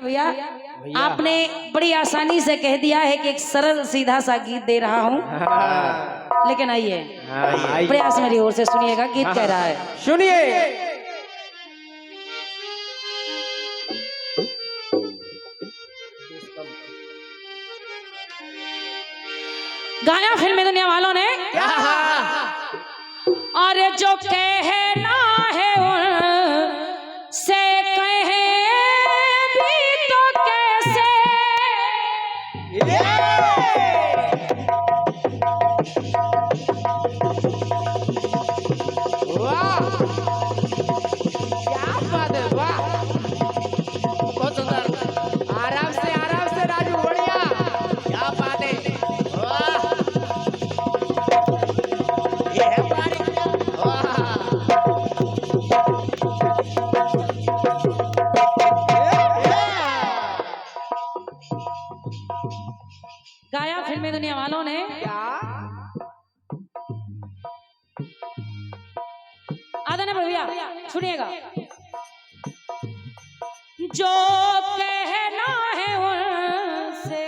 भैया आपने बड़ी आसानी से कह दिया है कि एक सरल सीधा सा गीत दे रहा हूँ। लेकिन आइए प्रयास मेरी ओर से सुनिएगा, गीत कह रहा है, सुनिए। गाया फिल्मी दुनिया वालों ने, और जो कहना है उनसे कहे भी तो कैसे। वाह, क्या बात है, वाह, बहुत सुंदर। आराम से राजू, बढ़िया, क्या बात है, वाह, ये है बारी, वाह। गाया फिल्मी दुनिया वालों ने, आदरणीय भैया सुनिएगा। जो कहना है उनसे,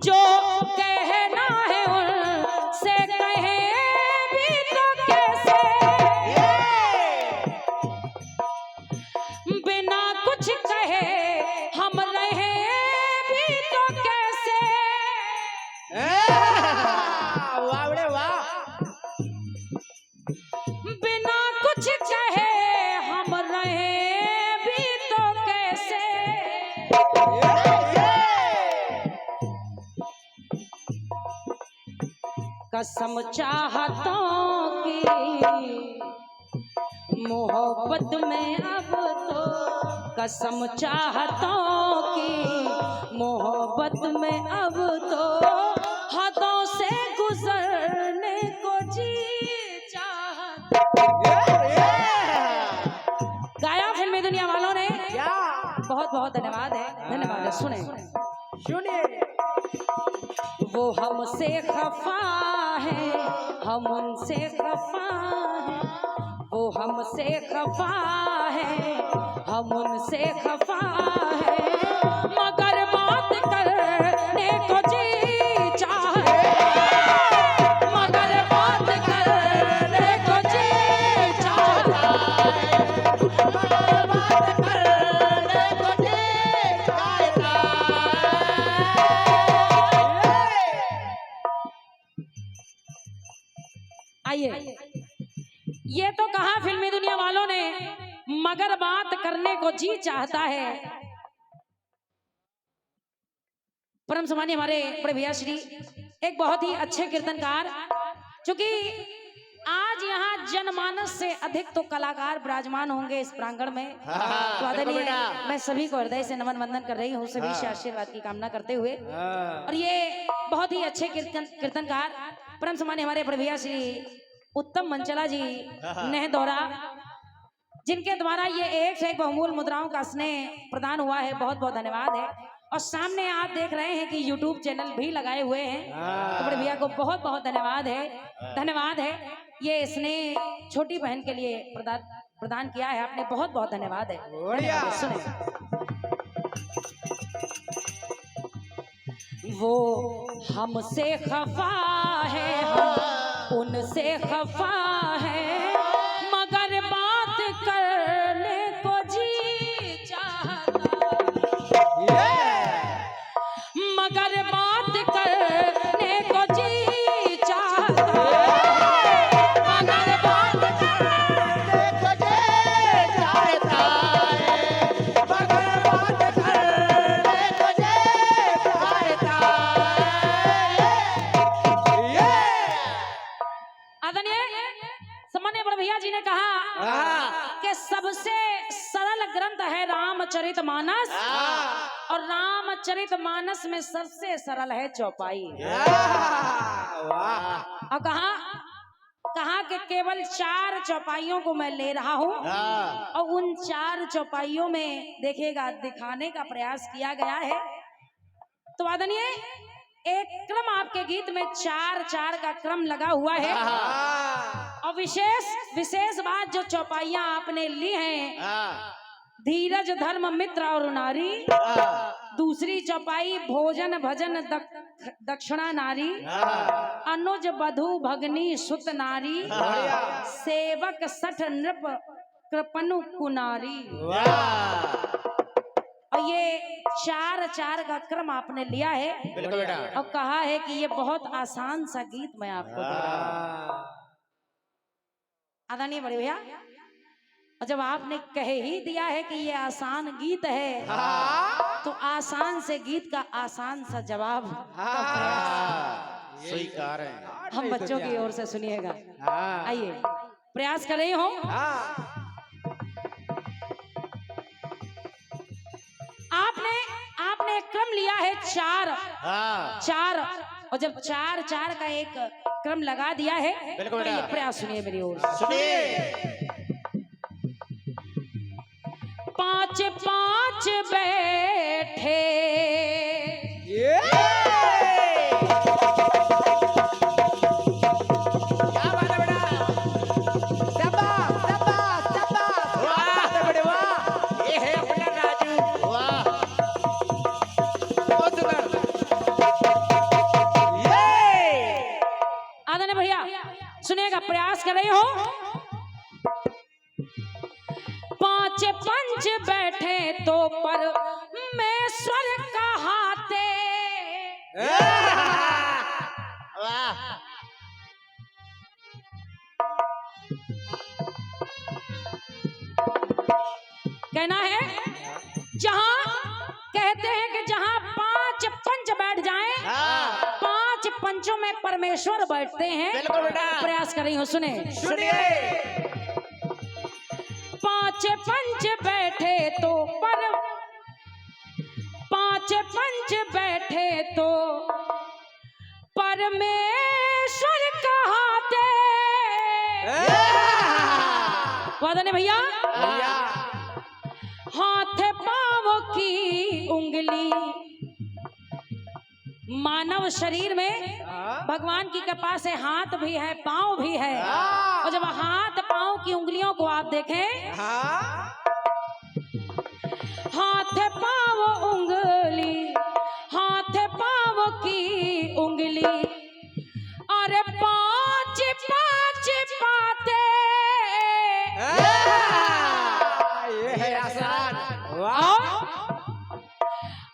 जो कहना है उनसे कहे भी तो कैसे। बिना कुछ कहे हम रहे भी तो कैसे। वाह बड़े वाह, बिना कुछ कहे हम रहे भी तो कैसे। कसम चाहतों की मोहब्बत में अब तो, कसम चाहतों की मोहब्बत में अब तो हदों से गुजरने को जी चाहता। गाया फिल्मी दुनिया वालों ने, बहुत बहुत धन्यवाद है, धन्यवाद है। सुने वो हमसे खफा है, हम उनसे खफा है। वो हमसे खफा है, हम उनसे खफा है। मगर बात करने को जी चाहे, मगर बात करने को जी चाहता है, मगर बात करने को जी चाहता है। आइए, ये तो कहा फिल्मी दुनिया वालों ने, मगर बात करने को जी चाहता है। परम सम्मानीय हमारे बड़े भैया श्री एक बहुत ही अच्छे कीर्तनकार, क्योंकि आज यहाँ जनमानस से अधिक तो कलाकार विराजमान होंगे इस प्रांगण में। तो आदरणीय मैं सभी को हृदय से नमन वंदन कर रही हूँ, सभी से आशीर्वाद की कामना करते हुए। और ये बहुत ही अच्छे कीर्तनकार परम सम्मानीय हमारे बड़े भैया श्री उत्तम मंचला जी नेहदौरा, जिनके द्वारा ये एक से एक बहुमूल्य मुद्राओं का स्नेह प्रदान हुआ है, बहुत बहुत धन्यवाद है। और सामने आप देख रहे हैं कि YouTube चैनल भी लगाए हुए हैं, तो बड़े भैया को बहुत बहुत धन्यवाद है, धन्यवाद है। ये स्नेह छोटी बहन के लिए प्रदान किया है आपने, बहुत बहुत धन्यवाद है। सुने, वो हमसे खफा है, हम उनसे खफा है। मगर बात करने को जी चाहता, मगर बात करने को जी चाहता, मगर बात करने को जी चाहता है, मगर बात करने को जी चाहता है। आदरणीय सम्मानीय बड़े भैया जी ने कहा कि सबसे सरल ग्रंथ है रामचरितमानस, और रामचरितमानस में सबसे सरल है चौपाई। और कहा कि केवल 4 चौपाइयों को मैं ले रहा हूँ, और उन 4 चौपाइयों में देखिएगा दिखाने का प्रयास किया गया है। तो आदरणीय एक क्रम आपके गीत में 4-4 का क्रम लगा हुआ है। और विशेष विशेष बात जो चौपाइयां आपने ली हैं, धीरज धर्म मित्र और नारी। दूसरी चौपाई भोजन भजन दक्षिणा नारी। अनुज बधु भगनी सुत नारी। सेवक सठ नृप कृपनु कुनारी। और ये चार चार का क्रम आपने लिया है और कहा है कि ये बहुत आसान सा गीत मैं आपको दे रहा हूं। आदरणीय बड़े भैया, और जब आपने कह ही दिया है कि ये आसान गीत है, तो आसान से गीत का आसान सा जवाब स्वीकार है। हम बच्चों की ओर से सुनिएगा। आइए, प्रयास कर रही हूँ। आपने क्रम लिया है चार, और जब चार चार का एक क्रम लगा दिया है, तो ये प्रयास सुनिए मेरी ओर से। पांच पांच बैठे क्या बात है बेटा, शाबाश शाबाश शाबाश, वाह बड़े वाह, ये है अपना राजू, वाह बहुत सुंदर। ये आदरणीय भैया सुनिएगा, प्रयास कर रही हो। पांच पंच बैठे तो परमेश्वर कहाते। वाह कहना है, जहां कहते हैं कि जहां पांच पंच बैठ जाएं, पांच पंचों में परमेश्वर बैठते हैं। प्रयास कर रही हूं, सुने सुनिए। पांच पंच बैठे तो पांच पंच बैठे तो परमेश्वर कहाते। वादने भैया, हाथ पांव की उंगली, मानव शरीर में भगवान की कृपा से हाथ भी है, पांव भी है। और जब हाथ पांव की उंगलियों को आप देखें, हाथ पांव उंगली, हाथ पांव की उंगली, अरे पांच पांच पाते। ये है आसान,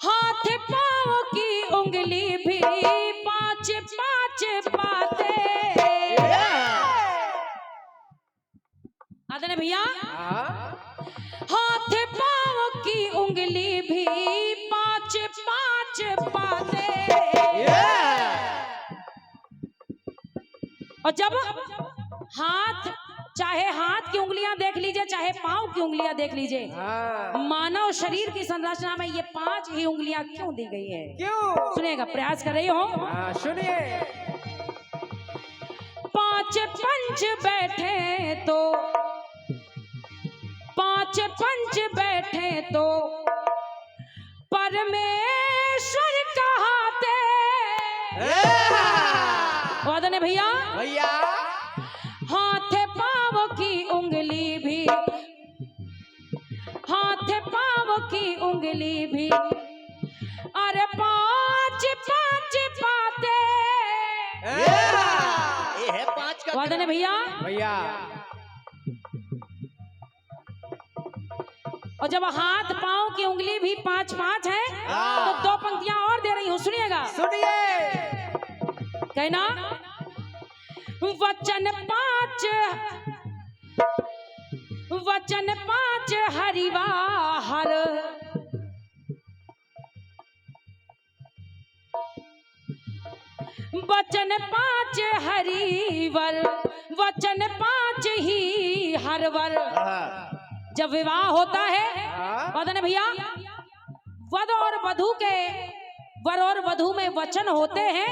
हाथ पांव की उंगली भी पांच पांच पाते। आदरणीय भैया, हाथ पांव की उंगली भी पांच पांच पाते। और जब हाथ, चाहे हाथ की उंगलियां देख लीजिए, चाहे पांव की उंगलियां देख लीजिए, मानव शरीर की संरचना में ये पांच ही उंगलियां क्यों दी गई है? क्यों? सुनिएगा, प्रयास कर रही हो। सुनिए। पांच पंच बैठे तो, पांच पंच बैठे तो परमेश्वर कहाते। वादने भैया, हाथ पांव की उंगली भी, हाथ पांव की उंगली भी, अरे पांच पांच पाते। ये है पांच का। वादने भैया, और जब हाथ पांव की उंगली भी पांच पांच है, तो दो पंक्तियां और दे रही हूं, सुनिएगा। सुनिए। कहना, वचन पांच, वचन पांच हरिवाहर, वचन पांच हरिवर, वचन पांच ही हरवर। जब विवाह होता है वादने भैया, वध और वधू के, वर और वधू में वचन होते हैं,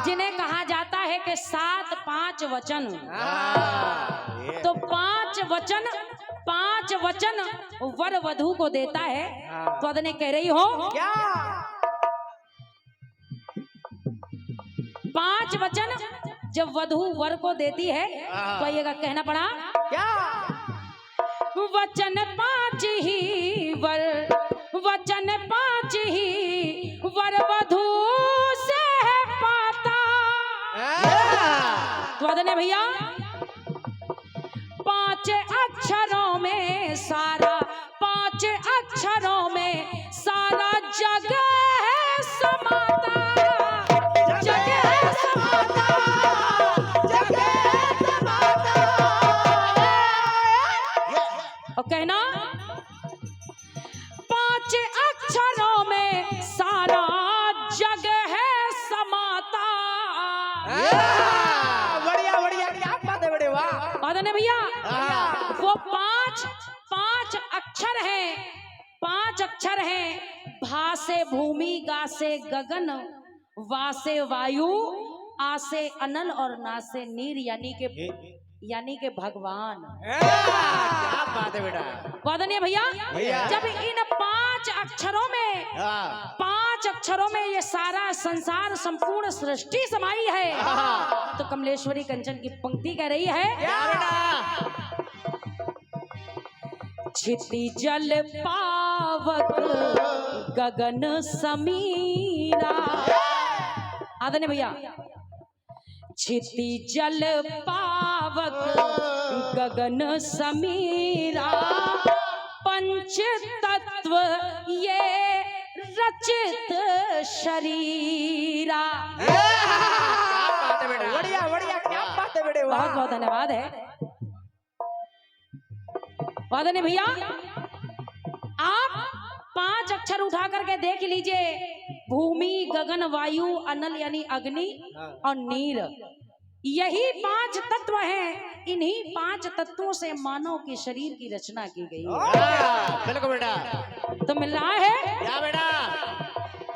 जिन्हें कहा जाता है कि 7 5 वचन। तो 5 वचन, 5 वचन वर वधू को देता है। तो वादने कह रही हो, क्या? 5 वचन जब वधू वर को देती है तो ये कहना पड़ा क्या? वचन 5 ही वर, वचन 5 ही वर वधू से है पाता। तो आदरणीय भैया 5 अक्षरों में सारा, 5 अक्षरों में सारा जग है समाता, जग है समाता, जग है समाता। और कहना 5 अक्षरों में सारा जग है समाता। बढ़िया बढ़िया, क्या बात है बड़े, वाह। आदरणीय भैया वो 5 अक्षर हैं, 5 अक्षर हैं। भा से भूमि, गा से गगन, वा से वायु, आ से अनल और ना से नीर, यानी के भगवान। क्या बात है बेटा। आदरणीय भैया भैया। जब इन 5 अक्षरों में, 5 अक्षरों में ये सारा संसार संपूर्ण सृष्टि समाई है, तो कमलेश्वरी कंचन की पंक्ति कह रही है क्या बेटा? क्षिति जल पावक गगन समीरा। आदरणीय भैया क्षिति जल पावक गगन समीरा, पंच तत्व ये रचित शरीरा। क्या बात है बेटा, बढ़िया बढ़िया, क्या बात है बेटे, बहुत बहुत धन्यवाद है। आदरणीय भैया आप 5 अक्षर उठा करके देख लीजिए, भूमि, गगन, वायु, अनल यानी अग्नि और नीर, यही 5 तत्व हैं। इन्हीं 5 तत्वों से मानव के शरीर की रचना की गई है। बिल्कुल बेटा। तो मिल रहा है क्या बेटा?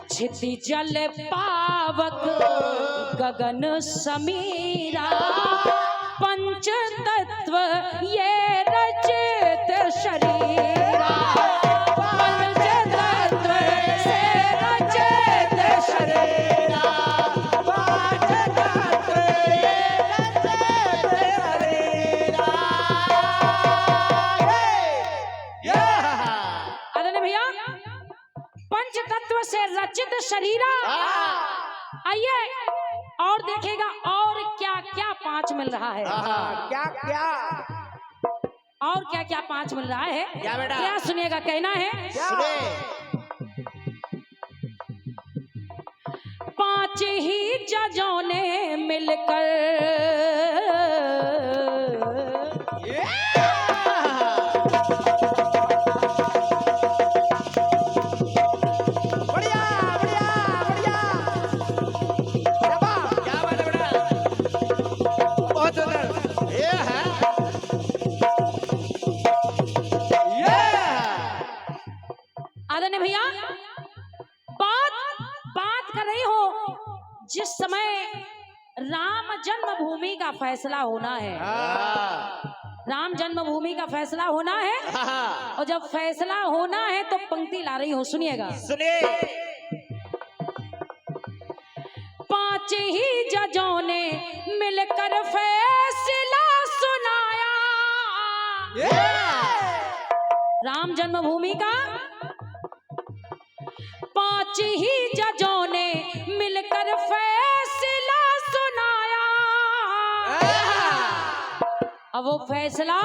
क्षिति जल पावक गगन समीरा, पंच तत्व ये रचित शरीरा, पंच तत्व से रचित शरीरा, पंच तत्व ये रचित शरीरा। आदरणीय भैया पंच तत्व से रचित शरीरा। आइए और देखेगा और क्या क्या 5 मिल रहा है, क्या क्या और क्या क्या 5 मिल रहा है। क्या बेटा? क्या सुनिएगा, कहना है सुने। 5 ही जजों ने मिलकर, बढ़िया बढ़िया बढ़िया, क्या बात है बेटा, बहुत सुंदर। ये है आदरणीय भैया बात कर रही हो, जिस समय राम जन्मभूमि का फैसला होना है, राम जन्मभूमि का फैसला होना है, और जब फैसला होना है तो पंक्ति ला रही हो, सुनिएगा। सुनिए। 5 ही जजों ने मिलकर फैसला सुनाया। राम जन्मभूमि का 5 ही जजों ने मिलकर फैसला सुनाया। अब वो फैसला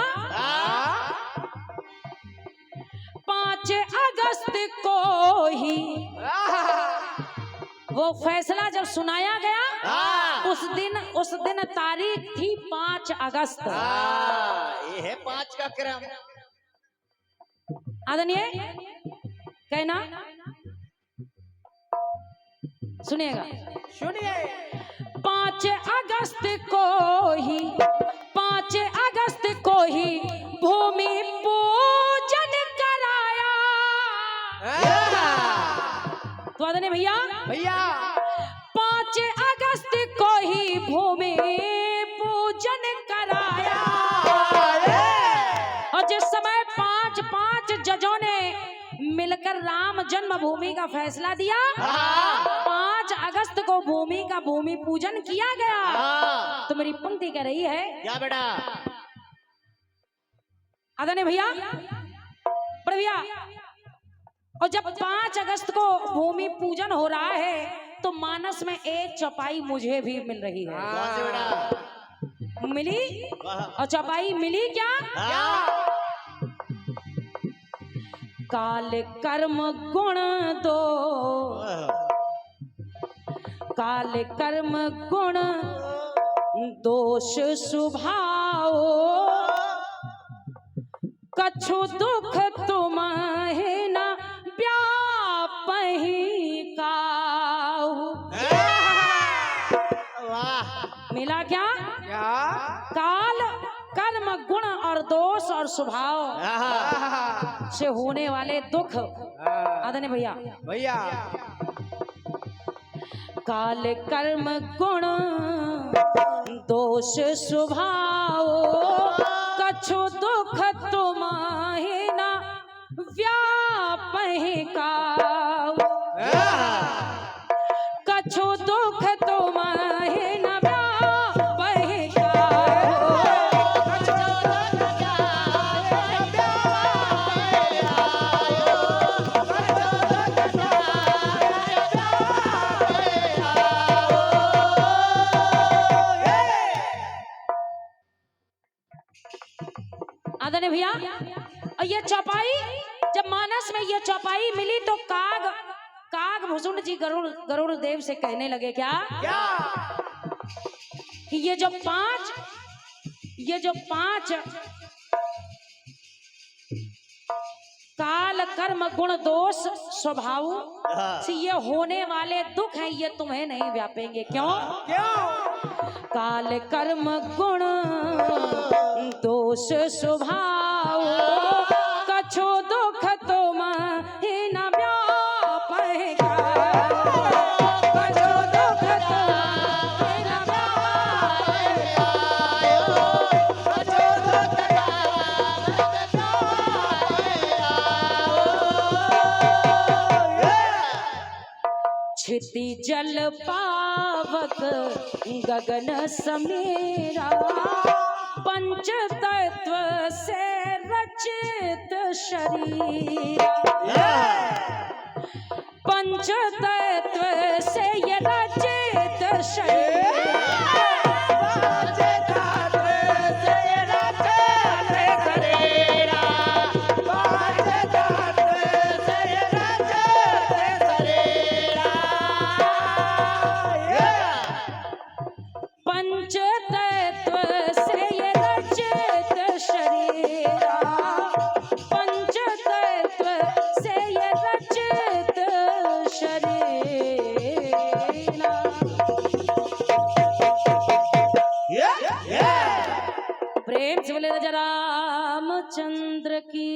5 अगस्त को ही, वो फैसला जब सुनाया गया उस दिन तारीख थी 5 अगस्त। ये है 5 का क्रम। आदरणीय कहना सुनिएगा, सुनिए। 5 अगस्त को ही, 5 अगस्त को ही भूमि पूजन कराया। तो आदरणीय भैया भैया 5 अगस्त को ही भूमि पूजन कराया। और जिस समय 5 जजों ने मिलकर राम जन्मभूमि का फैसला दिया, 5 5 अगस्त को भूमि का भूमि पूजन किया गया। हाँ। तो मेरी पंक्ति कह रही है क्या बेटा? आदरणीय भैया, बड़े भैया, और जब 5 अगस्त को भूमि पूजन हो रहा है तो मानस में एक चौपाई मुझे भी मिल रही है। कौन सी बेटा? मिली? वाह। और चौपाई मिली क्या? हाँ। काल कर्म गुण दो, काल कर्म गुण दोष स्वभाव, कछु दुख तुम्हें न व्यापहि काहू। वाह। मिला क्या? क्या? काल कर्म गुण और दोष और स्वभाव हाँ। से होने वाले दुख। आदरणीय भैया, भैया, काल कर्म गुण दोष स्वभाव, कछु दुख तुम्हें न व्यापहि काहू। कछु दुख तुम्हें न व्यापहि काहू। आदरणीय भैया, और ये चौपाई जब मानस में ये चौपाई मिली तो काग भुसुंड जी गरुड़ देव से कहने लगे क्या? क्या? कि ये जो पांच काल कर्म गुण दोष स्वभाव से ये होने वाले दुख हैं, ये तुम्हें नहीं व्यापेंगे। क्यों? क्यों? काल कर्म गुण दोष स्वभाव, कछु दुख तुम्हें न व्यापहि काहू। कछु दुख तुम्हें न व्यापहि क्षिति जल पावक गगन समीरा, पंच तत्व से रचित शरीर। पंच तत्व से ये रचित शरीर। पंच तत्व से ये रचित शरीरा, पंच तत्व से ये रचित शरीरा। प्रेम से बोले राजा रामचंद्र की।